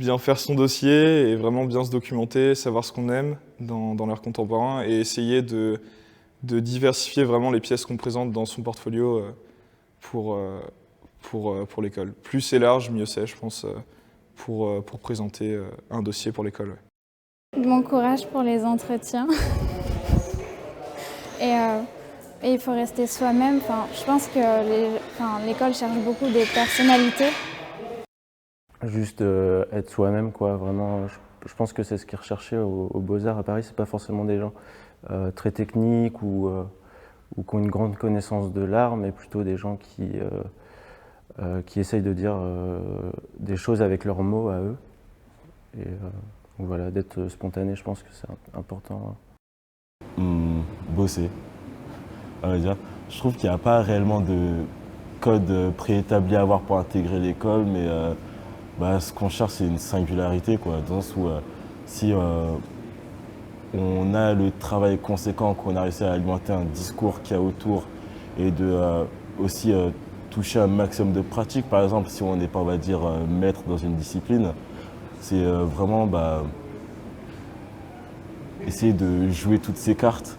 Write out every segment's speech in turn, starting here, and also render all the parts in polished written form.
bien faire son dossier et vraiment bien se documenter, savoir ce qu'on aime dans l'art contemporain et essayer de diversifier vraiment les pièces qu'on présente dans son portfolio pour, pour l'école. Plus c'est large, mieux c'est, je pense, pour présenter un dossier pour l'école. Ouais. Bon courage pour les entretiens. Et il faut rester soi-même. Enfin, je pense que l'école cherche beaucoup des personnalités. Juste être soi-même, quoi. Vraiment, je pense que c'est ce qui est recherché aux Beaux-Arts à Paris. C'est pas forcément des gens très techniques ou qui ont une grande connaissance de l'art, mais plutôt des gens qui essayent de dire des choses avec leurs mots à eux. Et donc voilà, d'être spontané, je pense que c'est important. Bosser, on va dire. Je trouve qu'il n'y a pas réellement de code préétabli à avoir pour intégrer l'école, mais ce qu'on cherche, c'est une singularité, quoi, dans le sens où si on a le travail conséquent, qu'on a réussi à alimenter un discours qu'il y a autour et de aussi toucher un maximum de pratiques. Par exemple, si on n'est pas, on va dire, maître dans une discipline, c'est vraiment essayer de jouer toutes ces cartes,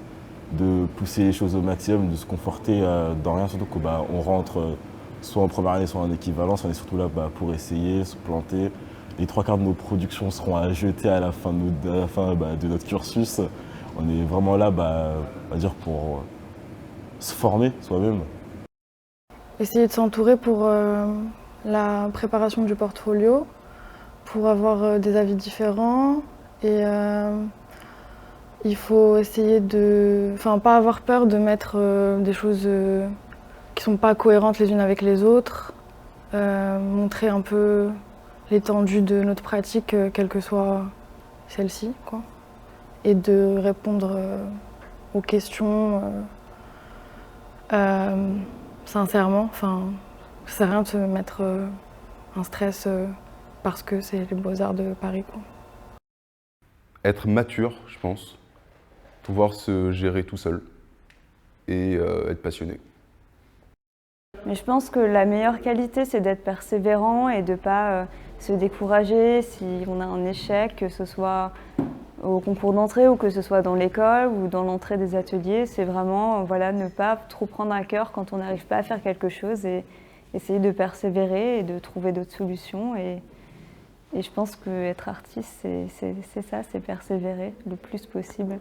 de pousser les choses au maximum, de se conforter dans rien, surtout qu'on rentre soit en première année, soit en équivalence. On est surtout là pour essayer, se planter. Les 3/4 de nos productions seront à jeter à la fin de notre cursus. On est vraiment là on va dire, pour se former soi-même. Essayer de s'entourer pour la préparation du portfolio, pour avoir des avis différents. Et il faut essayer pas avoir peur de mettre des choses qui sont pas cohérentes les unes avec les autres, montrer un peu l'étendue de notre pratique, quelle que soit celle-ci, quoi. Et de répondre aux questions sincèrement. Enfin, ça sert à rien de se mettre un stress parce que c'est les Beaux-Arts de Paris, quoi. Être mature, je pense. Pouvoir se gérer tout seul et être passionné. Mais je pense que la meilleure qualité, c'est d'être persévérant et de ne pas se décourager si on a un échec, que ce soit au concours d'entrée ou que ce soit dans l'école ou dans l'entrée des ateliers. C'est vraiment ne pas trop prendre à cœur quand on n'arrive pas à faire quelque chose et essayer de persévérer et de trouver d'autres solutions. Et je pense qu'être artiste, c'est ça, c'est persévérer le plus possible.